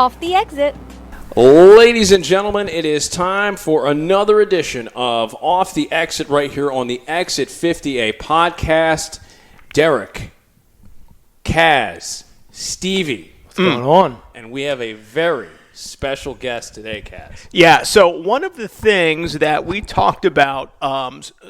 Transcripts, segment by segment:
Off the Exit. Ladies and gentlemen, it is time for another edition of Off the Exit right here on the Exit 50A podcast. Derek, Kaz, Stevie. What's going on? And we have a very special guest today, Kaz. Yeah, so one of the things that we talked about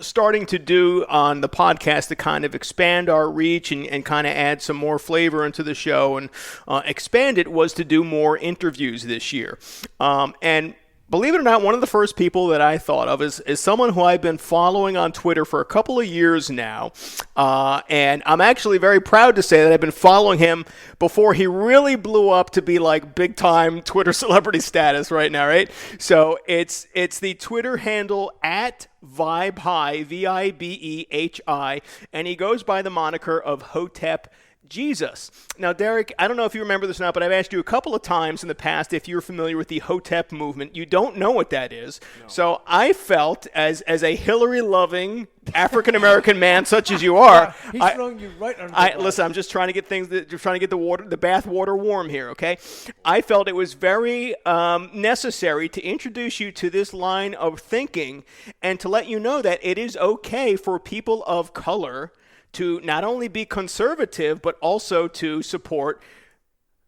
starting to do on the podcast to kind of expand our reach and kind of add some more flavor into the show and expand it was to do more interviews this year. And believe it or not, one of the first people that I thought of is someone who I've been following on Twitter for a couple of years now. And I'm actually very proud to say that I've been following him before he really blew up to be like big time Twitter celebrity status right now, right? So it's the Twitter handle at VibeHi, VIBEHI, and he goes by the moniker of Hotep Jesus. Now, Derek, I don't know if you remember this or not, but I've asked you a couple of times in the past if you're familiar with the Hotep movement. You don't know what that is. No. So I felt, as a Hillary-loving African-American man such as you are, he's throwing you right under the listen, I'm just trying to get the bath water warm here, okay? I felt it was very necessary to introduce you to this line of thinking and to let you know that it is okay for people of color to not only be conservative, but also to support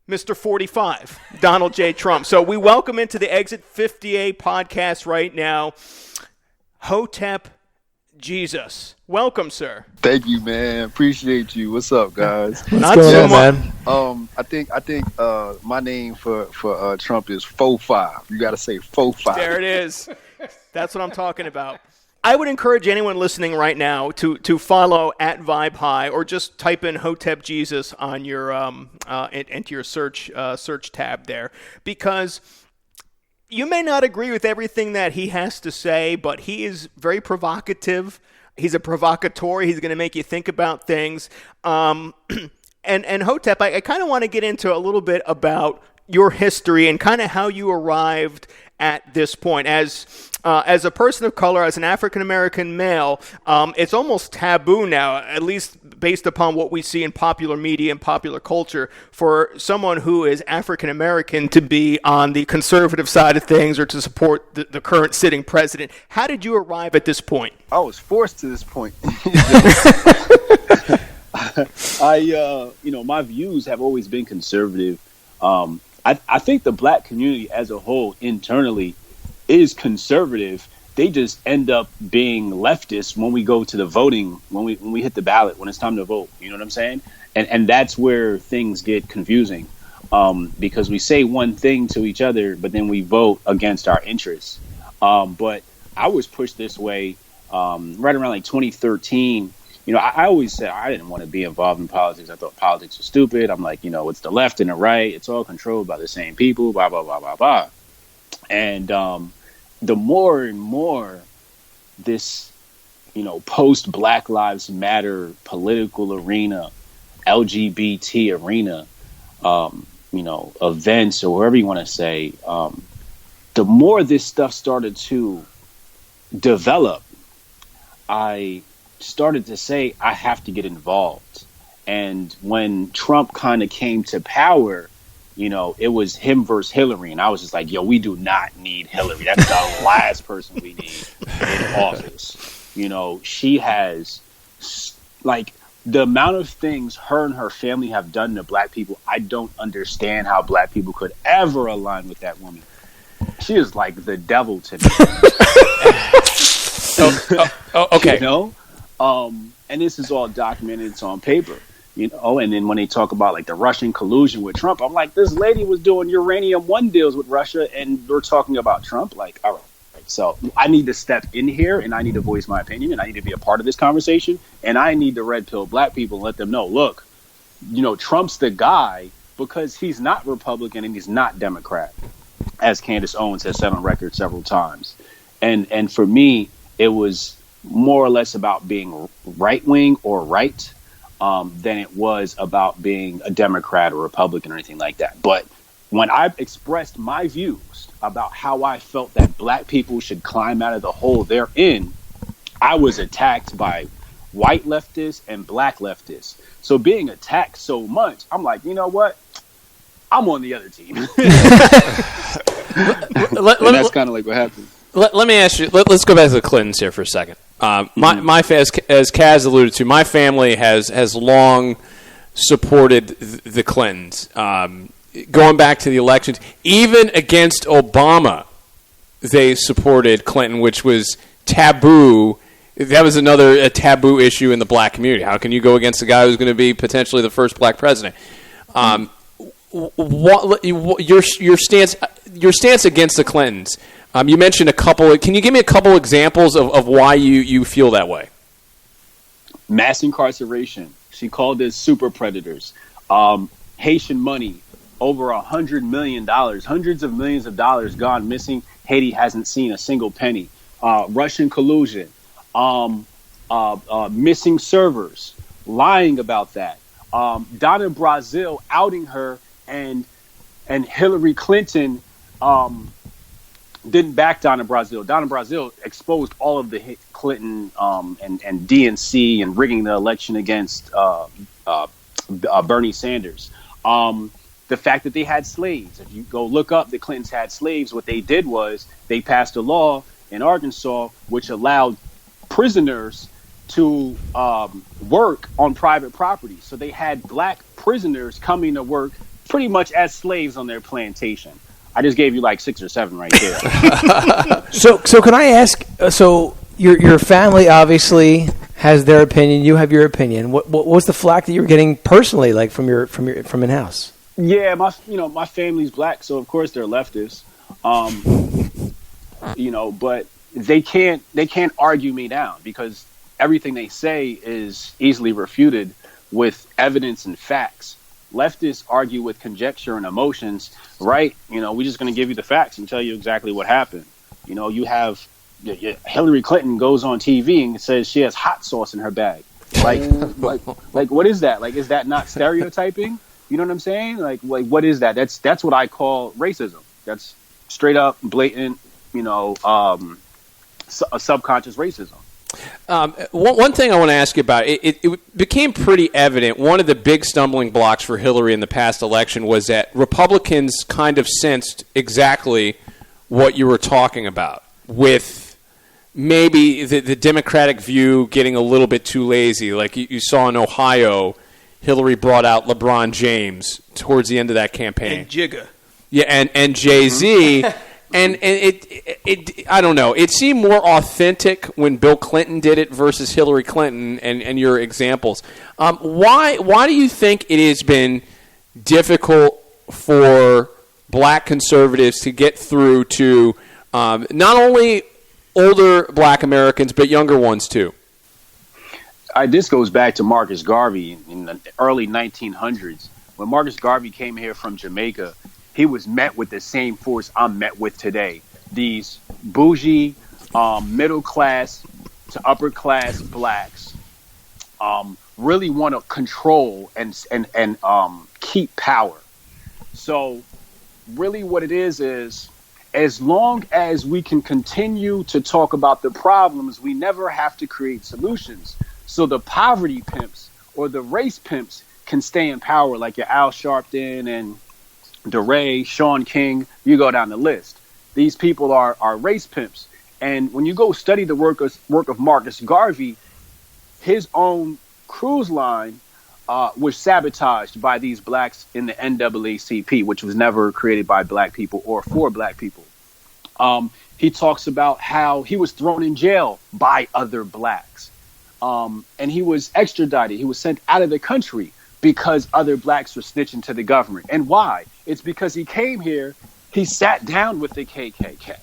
Mr. 45, Donald J. Trump. So we welcome into the Exit 50A podcast right now, Hotep Jesus. Welcome, sir. Thank you, man. Appreciate you. What's up, guys? What's going on, man? I think my name for Trump is 45. You got to say 45. There it is. That's what I'm talking about. I would encourage anyone listening right now to follow at VibeHi or just type in Hotep Jesus on your into your search tab there, because you may not agree with everything that he has to say, but he is very provocative. He's a provocateur. He's going to make you think about things. And Hotep, I kind of want to get into a little bit about your history and kind of how you arrived at this point. As a person of color, as an African-American male, it's almost taboo now, at least based upon what we see in popular media and popular culture, for someone who is African-American to be on the conservative side of things or to support the current sitting president. How did you arrive at this point? I was forced to this point. My views have always been conservative. I think the black community as a whole internally is conservative. They just end up being leftist when we go to the voting, when we hit the ballot, when it's time to vote. You know what I'm saying? And that's where things get confusing, because we say one thing to each other, but then we vote against our interests. But I was pushed this way right around like 2013. I always said I didn't want to be involved in politics. I thought politics was stupid. I'm like, it's the left and the right. It's all controlled by the same people, blah, blah, blah, blah, blah. And the more and more this, post Black Lives Matter political arena, LGBT arena, events or whatever you want to say, the more this stuff started to develop, I started to say I have to get involved. And when Trump kind of came to power, it was him versus Hillary, and I was just like, yo, we do not need Hillary. That's the last person we need in office. She has, like, the amount of things her and her family have done to black people. I don't understand how black people could ever align with that woman. She is like the devil to me. Okay. And this is all documented. It's on paper. And then when they talk about like the Russian collusion with Trump, I'm like, this lady was doing uranium one deals with Russia, and we're talking about Trump. Like, all right. So I need to step in here, and I need to voice my opinion, and I need to be a part of this conversation, and I need to red pill black people and let them know, look, Trump's the guy, because he's not Republican and he's not Democrat, as Candace Owens has said on record several times. And for me, it was more or less about being right wing or right, than it was about being a Democrat or Republican or anything like that. But when I expressed my views about how I felt that black people should climb out of the hole they're in, I was attacked by white leftists and black leftists. So being attacked so much, I'm like, you know what? I'm on the other team. That's kind of like what happened. Let me ask you. Let's go back to the Clintons here for a second. As Kaz alluded to, my family has long supported the Clintons. Going back to the elections, even against Obama, they supported Clinton, which was taboo. That was a taboo issue in the black community. How can you go against a guy who's going to be potentially the first black president? Your stance against the Clintons? You mentioned a couple. Can you give me a couple examples of why you feel that way? Mass incarceration. She called this super predators. Haitian money, over $100 million, hundreds of millions of dollars gone missing. Haiti hasn't seen a single penny. Russian collusion. Missing servers, lying about that. Donna Brazile outing her, and Hillary Clinton didn't back Donna Brazile. Donna Brazile exposed all of the Clinton and DNC and rigging the election against Bernie Sanders. The fact that they had slaves. If you go look up, the Clintons had slaves. What they did was they passed a law in Arkansas which allowed prisoners to work on private property. So they had black prisoners coming to work pretty much as slaves on their plantation. I just gave you like 6 or 7 right there. So can I ask? So your family obviously has their opinion. You have your opinion. What was the flack that you were getting personally, like from in-house? Yeah, my family's black, so of course they're leftists. But they can't argue me down because everything they say is easily refuted with evidence and facts. Leftists argue with conjecture and emotions, right? We're just going to give you the facts and tell you exactly what happened. You have Hillary Clinton goes on TV and says she has hot sauce in her bag. Like what is that? Like, is that not stereotyping? You know what I'm saying? Like what is that? That's what I call racism. That's straight up, blatant, a subconscious racism. One thing I want to ask you about, it became pretty evident, one of the big stumbling blocks for Hillary in the past election was that Republicans kind of sensed exactly what you were talking about, with maybe the Democratic view getting a little bit too lazy. Like you saw in Ohio, Hillary brought out LeBron James towards the end of that campaign. And Jigga. Yeah, and Jay-Z. And it I don't know. It seemed more authentic when Bill Clinton did it versus Hillary Clinton and your examples. Why do you think it has been difficult for black conservatives to get through to not only older black Americans but younger ones too? This goes back to Marcus Garvey in the early 1900s. When Marcus Garvey came here from Jamaica, he was met with the same force I'm met with today. These bougie, middle class to upper class blacks really want to control and keep power. So really what it is as long as we can continue to talk about the problems, we never have to create solutions. So the poverty pimps or the race pimps can stay in power, like your Al Sharpton and DeRay, Sean King, you go down the list. These people are race pimps. And when you go study the work of Marcus Garvey, his own cruise line was sabotaged by these blacks in the NAACP, which was never created by black people or for black people. He talks about how he was thrown in jail by other blacks. And he was extradited. He was sent out of the country because other blacks were snitching to the government. And why? It's because he came here, he sat down with the KKK.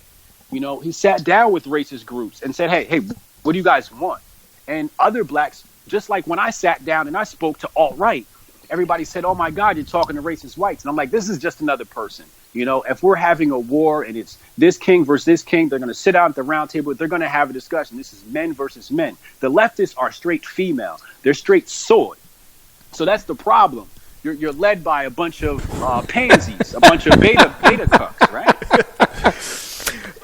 He sat down with racist groups and said, hey, what do you guys want? And other blacks, just like when I sat down and I spoke to alt-right, everybody said, oh my God, you're talking to racist whites. And I'm like, this is just another person. If we're having a war and it's this king versus this king, they're going to sit down at the round table. They're going to have a discussion. This is men versus men. The leftists are straight female. They're straight sword. So that's the problem. You're led by a bunch of pansies, a bunch of beta cucks, right?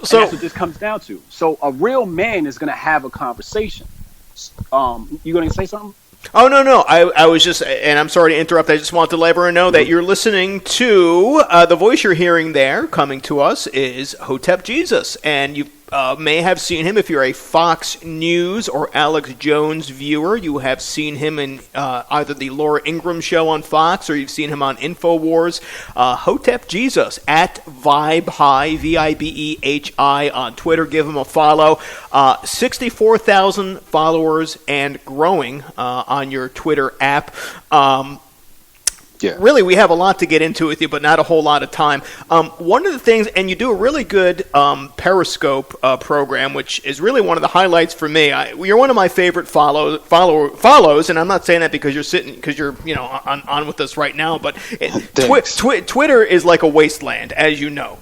So that's what this comes down to. So a real man is going to have a conversation. You going to say something? Oh, no. I was just, and I'm sorry to interrupt, I just wanted to let everyone know that you're listening to, the voice you're hearing there coming to us is Hotep Jesus, and you may have seen him if you're a Fox News or Alex Jones viewer. You have seen him in either the Laura Ingraham show on Fox, or you've seen him on InfoWars. Hotep Jesus at Vibe High, VIBEHI on Twitter. Give him a follow. 64,000 followers and growing on your Twitter app. Yeah. Really, we have a lot to get into with you, but not a whole lot of time. One of the things, and you do a really good Periscope program, which is really one of the highlights for me. You're one of my favorite follows, and I'm not saying that because you're on with us right now. But Twitter is like a wasteland, as you know.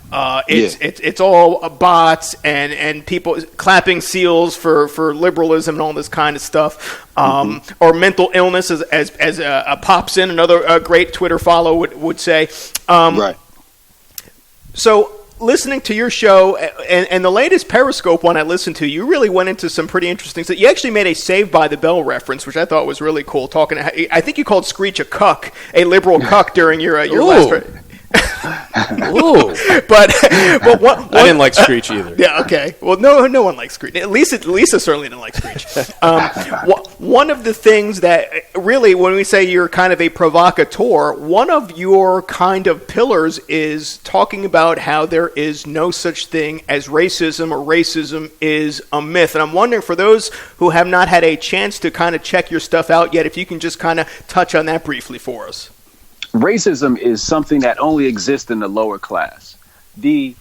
It's all bots and people clapping seals for liberalism and all this kind of stuff. Or mental illness, as pops in, another great Twitter follow would say. Right. So, listening to your show and the latest Periscope one I listened to, you really went into some pretty interesting stuff. You actually made a Saved by the Bell reference, which I thought was really cool. I think you called Screech a cuck, a liberal cuck during your last. Ooh. But I didn't like Screech either. Yeah, okay. Well, no one likes Screech. Lisa certainly didn't like Screech. One of the things that really, when we say you're kind of a provocateur, one of your kind of pillars is talking about how there is no such thing as racism, or racism is a myth. And I'm wondering, for those who have not had a chance to kind of check your stuff out yet, if you can just kind of touch on that briefly for us. Racism is something that only exists in the lower class. The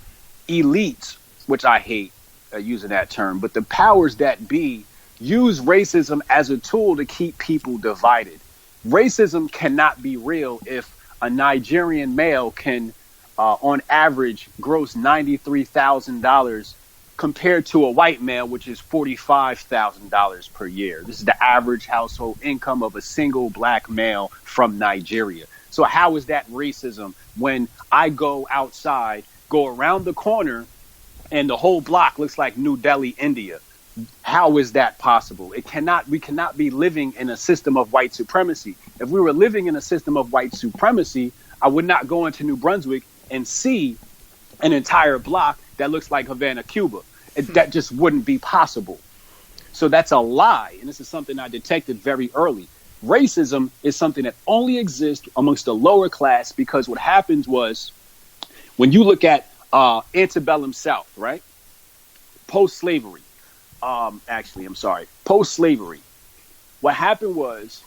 elites, which I hate using that term, but the powers that be use racism as a tool to keep people divided. Racism cannot be real if a Nigerian male can, on average, gross $93,000 compared to a white male, which is $45,000 per year. This is the average household income of a single black male from Nigeria. So how is that racism when I go outside, go around the corner, and the whole block looks like New Delhi, India? How is that possible? We cannot be living in a system of white supremacy. If we were living in a system of white supremacy, I would not go into New Brunswick and see an entire block that looks like Havana, Cuba. That just wouldn't be possible. So that's a lie. And this is something I detected very early. Racism is something that only exists amongst the lower class, because what happens was, when you look at antebellum South, right? Post-slavery. Post-slavery. What happened was,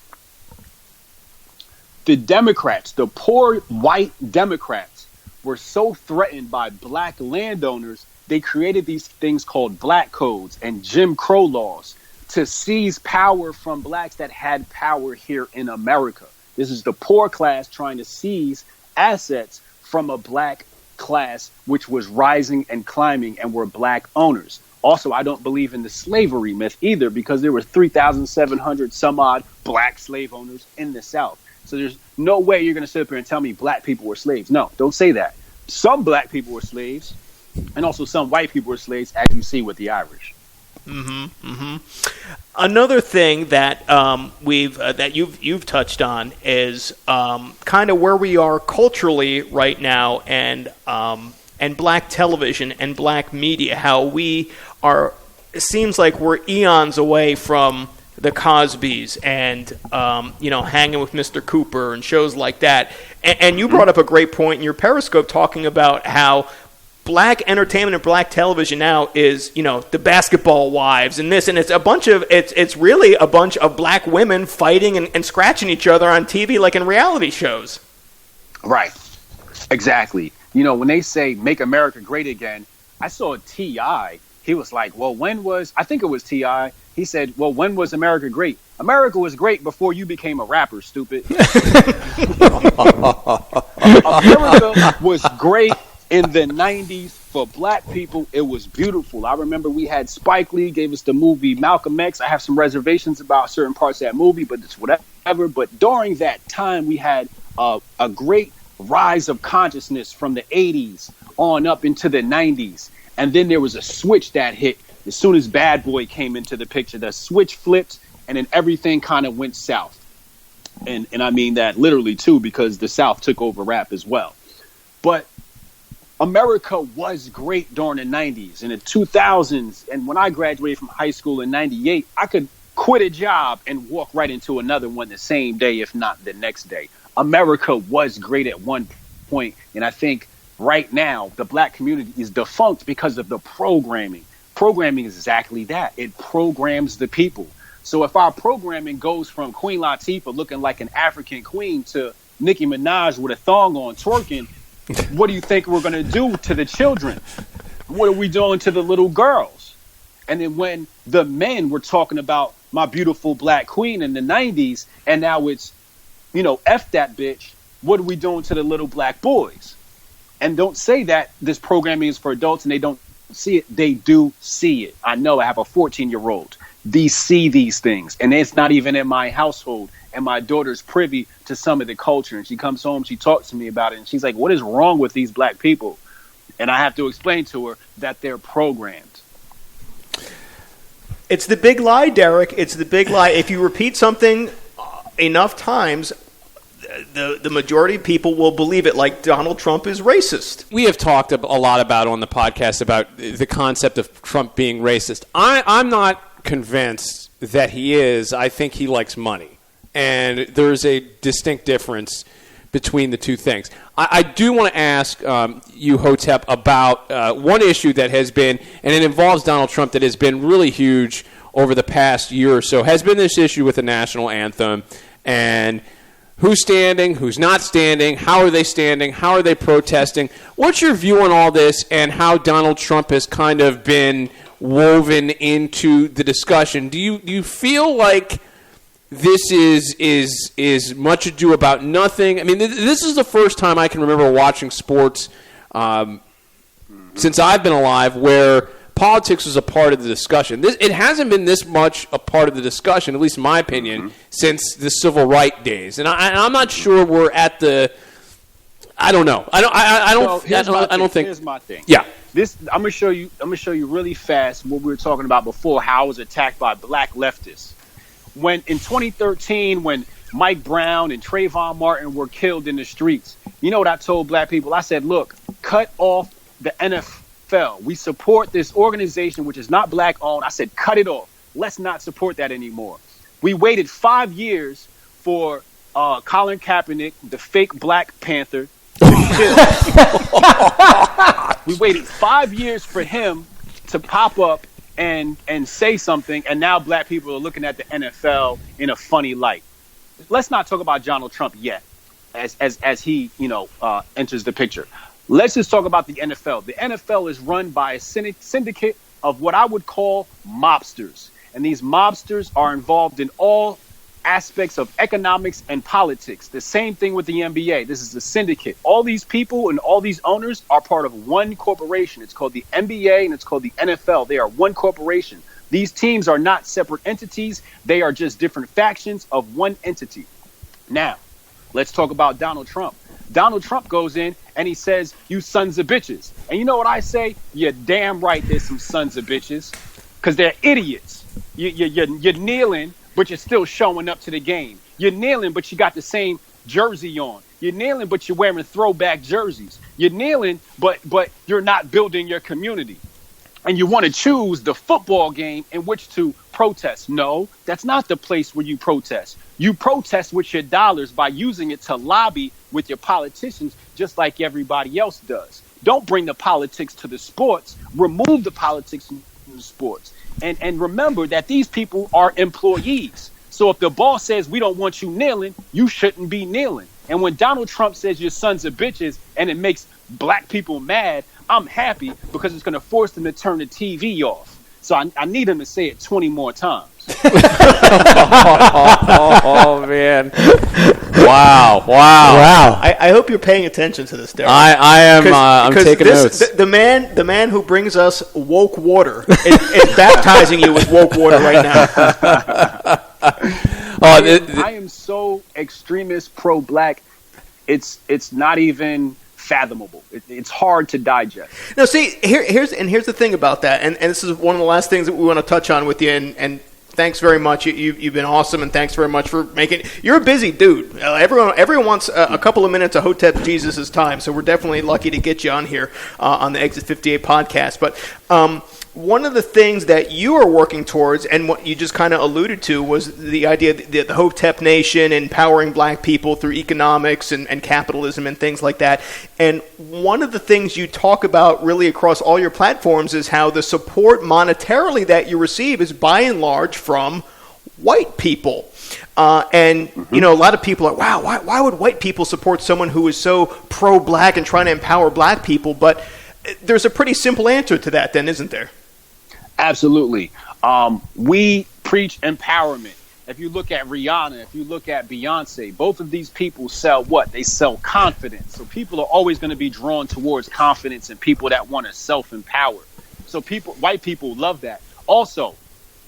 the Democrats, the poor white Democrats, were so threatened by black landowners, they created these things called black codes and Jim Crow laws to seize power from blacks that had power here in America. This is the poor class trying to seize assets from a black class which was rising and climbing and were black owners. Also, I don't believe in the slavery myth either, because there were 3,700 some odd black slave owners in the South. So there's no way you're going to sit up here and tell me black people were slaves. No, don't say that. Some black people were slaves, and also some white people were slaves, as you see with the Irish. Another thing that that you've touched on is kind of where we are culturally right now, and black television and black media. How we are, it seems like we're eons away from the Cosbys and Hanging with Mr. Cooper and shows like that. And you brought up a great point in your Periscope talking about how black entertainment and black television now is, the Basketball Wives and this, and it's really a bunch of black women fighting and scratching each other on TV like in reality shows. Right. Exactly. When they say make America great again, I saw T.I. He was like, I think it was T.I. He said, when was America great? America was great before you became a rapper, stupid. America was great in the 90s for black people. It was beautiful. I remember we had Spike Lee gave us the movie Malcolm X. I have some reservations about certain parts of that movie, but it's whatever. But during that time, we had a great rise of consciousness from the 80s on up into the 90s. And then there was a switch that hit as soon as Bad Boy came into the picture. The switch flipped, and then everything kind of went south. And I mean that literally too, because the South took over rap as well. But America was great during the 90s and the 2000s. And when I graduated from high school in 98, I could quit a job and walk right into another one the same day, if not the next day. America was great at one point. And I think right now the black community is defunct because of the programming. Programming is exactly that. It programs the people. So if our programming goes from Queen Latifah looking like an African queen to Nicki Minaj with a thong on twerking, what do you think we're going to do to the children? What are we doing to the little girls? And then when the men were talking about my beautiful black queen in the 90s, and now it's, F that bitch, what are we doing to the little black boys? And don't say that this programming is for adults and they don't see it. They do see it. I know I have a 14-year-old. They see these things, and it's not even in my household. And my daughter's privy to some of the culture, and she comes home, she talks to me about it, and she's like, what is wrong with these black people? And I have to explain to her that they're programmed. It's the big lie, Derek. It's the big lie. If you repeat something enough times, the majority of people will believe it, like Donald Trump is racist. We have talked a lot about on the podcast about the concept of Trump being racist. I'm not convinced that he is. I think he likes money. And there's a distinct difference between the two things. I do want to ask you, Hotep, about one issue that has been, and it involves Donald Trump, that has been really huge over the past year or so, has been this issue with the national anthem and who's standing, who's not standing, how are they standing, how are they protesting. What's your view on all this and how Donald Trump has kind of been woven into the discussion? Do you feel like this is much ado about nothing? I mean, this is the first time I can remember watching sports since I've been alive where politics was a part of the discussion. It hasn't been this much a part of the discussion, at least in my opinion, since the civil rights days. And I'm not sure we're at the. I don't know. I don't think. Here's my thing. Yeah. I'm gonna show you really fast what we were talking about before, how I was attacked by black leftists. When in 2013, when Mike Brown and Trayvon Martin were killed in the streets, you know what I told black people? I said, look, cut off the NFL. We support this organization which is not black owned. I said, cut it off. Let's not support that anymore. We waited 5 years for Colin Kaepernick, the fake Black Panther, to be killed. We waited 5 years for him to pop up and say something, and now black people are looking at the NFL in a funny light. Let's not talk about Donald Trump yet, as he enters the picture. Let's just talk about the NFL. The NFL is run by a syndicate of what I would call mobsters, and these mobsters are involved in all aspects of economics and politics. The same thing with the NBA. This is a syndicate. All these people and all these owners are part of one corporation. It's called the NBA and it's called the NFL. They are one corporation. These teams are not separate entities. They are just different factions of one entity. Now, let's talk about Donald Trump. Donald Trump goes in and he says, you sons of bitches. And you know what I say? You're damn right there's some sons of bitches, because they're idiots. You're kneeling, but you're still showing up to the game. You're kneeling, but you got the same jersey on. You're kneeling, but you're wearing throwback jerseys. You're kneeling, but you're not building your community. And you want to choose the football game in which to protest. No, that's not the place where you protest. You protest with your dollars by using it to lobby with your politicians, just like everybody else does. Don't bring the politics to the sports. Remove the politics from the sports. And remember that these people are employees. So if the boss says we don't want you kneeling, you shouldn't be kneeling. And when Donald Trump says you're sons of bitches and it makes black people mad, I'm happy because it's going to force them to turn the TV off. So I need him to say it 20 more times. Oh, man. Wow. I hope you're paying attention to this, Derek. I am. I'm taking notes. The man who brings us woke water is baptizing you with woke water right now. I am so extremist pro-black. It's not even fathomable. It's hard to digest. Now, see, here's the thing about that, and this is one of the last things that we want to touch on with you, and Thanks very much. You've been awesome, and thanks very much for making. You're a busy dude. Everyone wants a couple of minutes of Hotep Jesus' time, so we're definitely lucky to get you on here on the Exit 58 podcast. But one of the things that you are working towards, and what you just kind of alluded to, was the idea that the Hotep Nation, empowering black people through economics and capitalism and things like that. And one of the things you talk about really across all your platforms is how the support monetarily that you receive is by and large from white people. And, you know, a lot of people are, wow, why would white people support someone who is so pro-black and trying to empower black people? But there's a pretty simple answer to that then, isn't there? Absolutely. We preach empowerment. If you look at Rihanna, if you look at Beyonce, both of these people sell what? They sell confidence. So people are always going to be drawn towards confidence and people that want to self-empower. So white people love that. Also,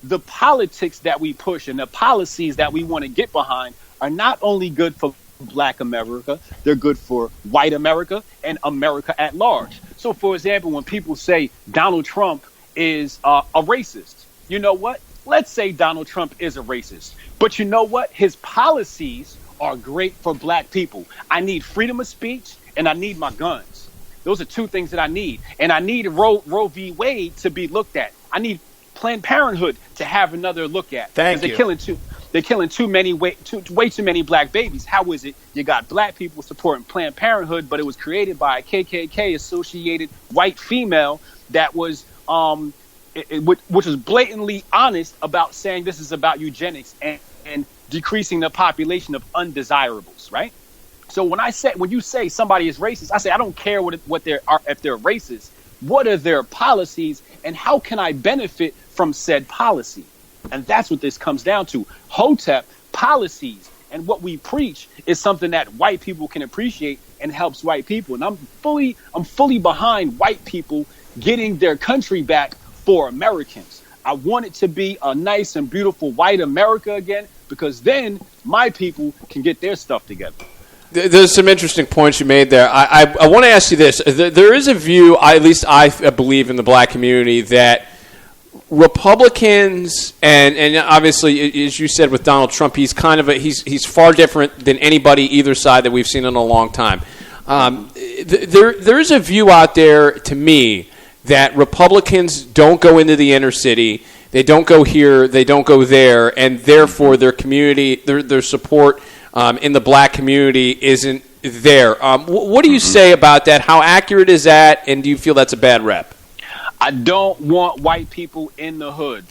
the politics that we push and the policies that we want to get behind are not only good for Black America, they're good for white America and America at large. So, for example, when people say Donald Trump is a racist, you know what? Let's say Donald Trump is a racist. But you know what? His policies are great for black people. I need freedom of speech and I need my guns. Those are two things that I need. And I need Roe v. Wade to be looked at. I need Planned Parenthood to have another look at. Thank you. They're killing way too many black babies. How is it you got black people supporting Planned Parenthood, but it was created by a KKK associated white female that was which was blatantly honest about saying this is about eugenics and decreasing the population of undesirables, right? So when you say somebody is racist, I say I don't care what they are, if they're racist. What are their policies, and how can I benefit from said policy? And that's what this comes down to. Hotep policies and what we preach is something that white people can appreciate and helps white people. And I'm fully behind white people getting their country back for Americans. I want it to be a nice and beautiful white America again, because then my people can get their stuff together. There's some interesting points you made there. I want to ask you this. There is a view, at least I believe in the black community, that Republicans and obviously, as you said with Donald Trump, he's kind of he's far different than anybody either side that we've seen in a long time. There is a view out there to me that Republicans don't go into the inner city, they don't go here, they don't go there, and therefore their community, their support in the black community isn't there. What do you say about that? How accurate is that, and do you feel that's a bad rep? I don't want white people in the hood.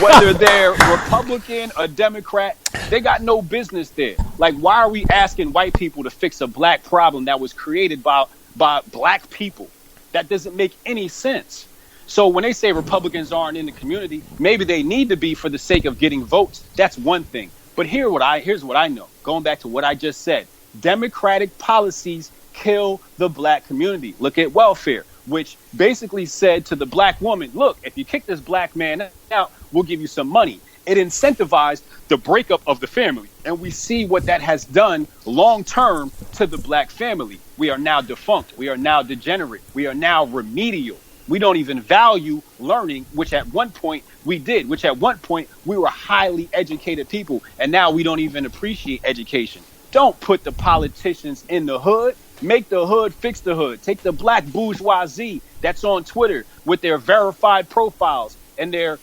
Whether they're Republican or Democrat, they got no business there. Like, why are we asking white people to fix a black problem that was created by black people? That doesn't make any sense. So when they say Republicans aren't in the community, maybe they need to be for the sake of getting votes. That's one thing. But here's what I know. Going back to what I just said, Democratic policies kill the black community. Look at welfare, which basically said to the black woman, look, if you kick this black man out, we'll give you some money. It incentivized the breakup of the family. And we see what that has done long term to the black family. We are now defunct. We are now degenerate. We are now remedial. We don't even value learning, which at one point we did, which at one point we were highly educated people. And now we don't even appreciate education. Don't put the politicians in the hood. Make the hood fix the hood. Take the black bourgeoisie that's on Twitter with their verified profiles and their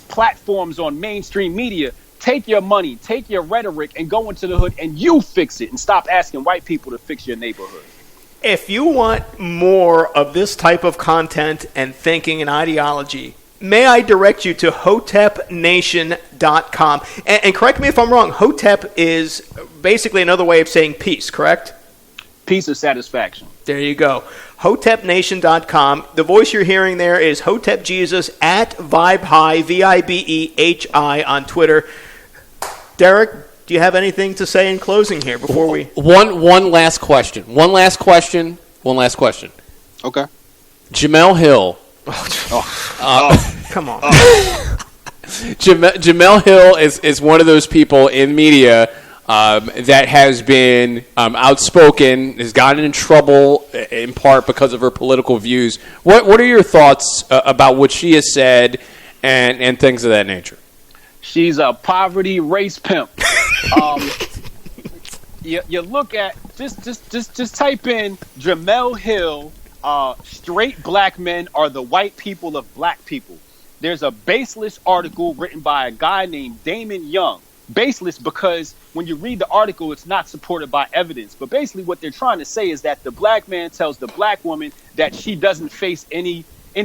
platforms on mainstream media. Take your money, take your rhetoric, and go into the hood and you fix it, and stop asking white people to fix your neighborhood. If you want more of this type of content and thinking and ideology, may I direct you to hotepnation.com. And correct me if I'm wrong, Hotep is basically another way of saying peace, correct? Peace of satisfaction. There you go. Hotepnation.com. The voice you're hearing there is Hotep Jesus at VibeHigh, VIBEHI on Twitter. Derek, do you have anything to say in closing here before we... One last question. One last question. Okay. Jamel Hill. Come on. Jamel Hill is one of those people in media that has been outspoken, has gotten in trouble in part because of her political views. What are your thoughts about what she has said and things of that nature? She's a poverty race pimp. You look at just type in Jamel Hill. Straight black men are the white people of black people. There's a baseless article written by a guy named Damon Young. Baseless because when you read the article, it's not supported by evidence. But basically what they're trying to say is that the black man tells the black woman that she doesn't face any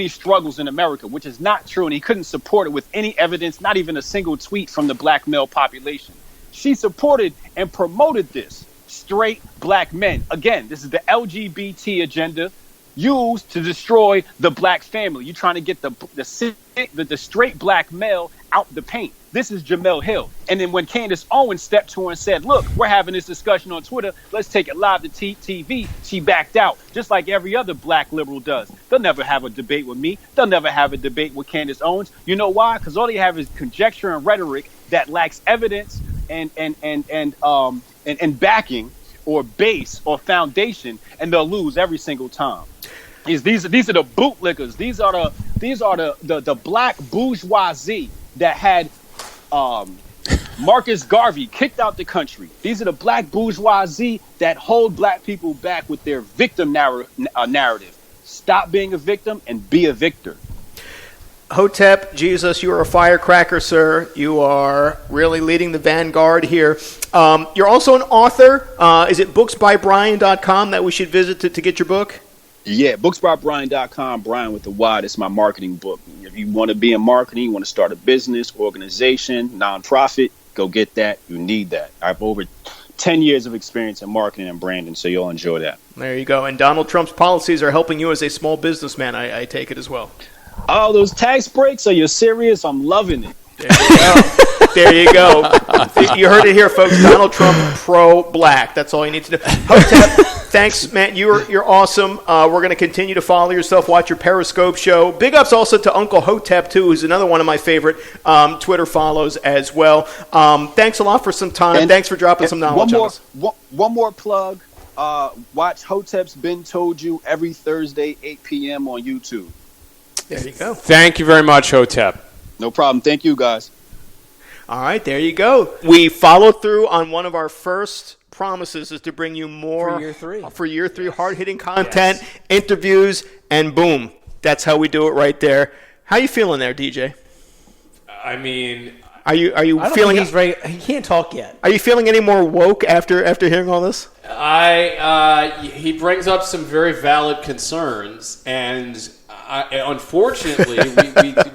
struggles in America, which is not true. And he couldn't support it with any evidence, not even a single tweet from the black male population. She supported and promoted this. Straight black men. Again, this is the LGBT agenda used to destroy the black family. You're trying to get the straight black male out the paint. This is Jamel Hill. And then when Candace Owens stepped to her and said, look, we're having this discussion on Twitter. Let's take it live to TV. She backed out, just like every other black liberal does. They'll never have a debate with me. They'll never have a debate with Candace Owens. You know why? Because all they have is conjecture and rhetoric that lacks evidence and backing or base or foundation, and they'll lose every single time. These are the bootlickers. These are the black bourgeoisie that had Marcus Garvey kicked out the country. These are the black bourgeoisie that hold black people back with their victim narrative. Stop being a victim and be a victor. Hotep Jesus, you are a firecracker, sir. You are really leading the vanguard here. You're also an author. Is it booksbybrian.com that we should visit to get your book? Yeah, booksbybrian.com, Brian with the Y. That's my marketing book. If you want to be in marketing, you want to start a business, organization, nonprofit, go get that. You need that. I have over 10 years of experience in marketing and branding, so you'll enjoy that. There you go. And Donald Trump's policies are helping you as a small businessman, I take it as well. Oh, those tax breaks? Are you serious? I'm loving it. There you go. There you go. You heard it here, folks. Donald Trump pro-black. That's all you need to know. Hotep, thanks, man. You're awesome. We're going to continue to follow yourself, watch your Periscope show. Big ups also to Uncle Hotep, too, who's another one of my favorite Twitter follows as well. Thanks a lot for some time. Thanks for dropping some knowledge on us. One more plug. Watch Hotep's Been Told You every Thursday, 8 p.m. on YouTube. There you go. Thank you very much, Hotep. No problem. Thank you, guys. All right, there you go. We followed through on one of our first promises is to bring you more for year three hard-hitting content, interviews, and boom. That's how we do it right there. How you feeling there, DJ? I mean, are you feeling he's ready? He can't talk yet. Are you feeling any more woke after hearing all this? He brings up some very valid concerns, and unfortunately,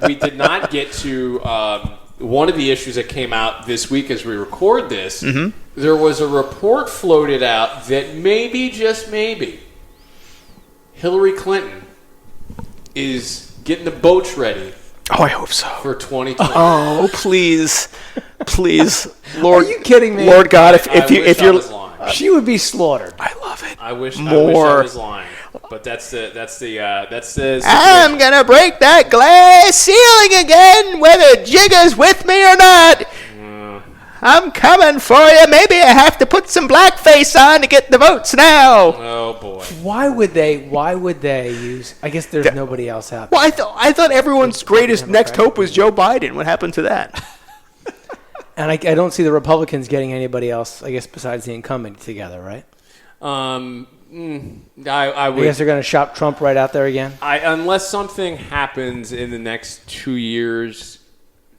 we did not get to one of the issues that came out this week as we record this. Mm-hmm. There was a report floated out that maybe, just maybe, Hillary Clinton is getting the boats ready. Oh, I hope so. For 2020. Oh, please. Lord, are you kidding me? Lord God, if you're lying. She would be slaughtered. I love it. I wish I was lying. But that's the situation. I'm gonna break that glass ceiling again, whether Jigga's with me or not. I'm coming for you. Maybe I have to put some blackface on to get the votes now. Oh boy. Why would they use? I guess there's nobody else out there. Well, I thought everyone's greatest next hope was Joe Biden. What happened to that? And I don't see the Republicans getting anybody else, I guess, besides the incumbent together, right? I would. I guess they're going to shop Trump right out there again. Unless something happens in the next 2 years,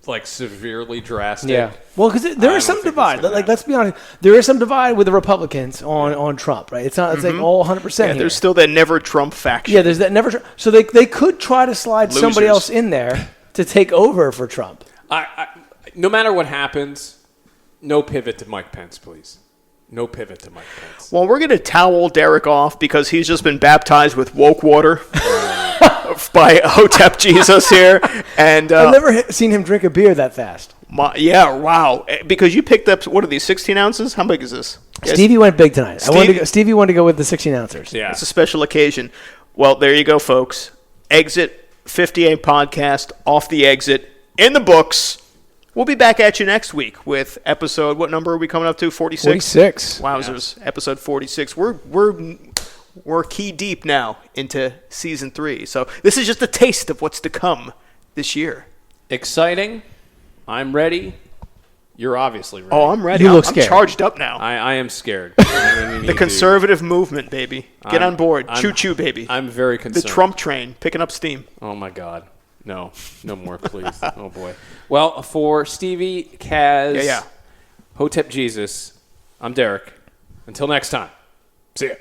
like severely drastic. Yeah. Well, because there is some divide. Like, let's be honest, there is some divide with the Republicans on Trump, right? It's not. It's like all 100%. Yeah, there's still that never Trump faction. Yeah, there's that never. So they could try to slide somebody else in there to take over for Trump. No matter what happens, no pivot to Mike Pence, please. No pivot to Mike Pence. Well, we're going to towel Derek off because he's just been baptized with woke water by Hotep Jesus here. And I've never seen him drink a beer that fast. Yeah, wow. Because you picked up, what are these, 16 ounces? How big is this? Stevie went big tonight. Stevie wanted to go with the 16 ounces. Yeah. It's a special occasion. Well, there you go, folks. Exit 58 podcast, Off the Exit, in the books. We'll be back at you next week with episode. What number are we coming up to? 46. 46. Wowzers! Yeah. Episode 46. We're key deep now into season 3. So this is just a taste of what's to come this year. Exciting. I'm ready. You're obviously ready. Oh, I'm ready. You look I'm scared. charged up now. I am scared. The Conservative movement, baby. Get on board. Choo-choo, baby. I'm very The concerned. Trump train picking up steam. Oh, my God. No more, please. Oh, boy. Well, for Stevie, Kaz, Yeah. Hotep Jesus, I'm Derek. Until next time, see ya.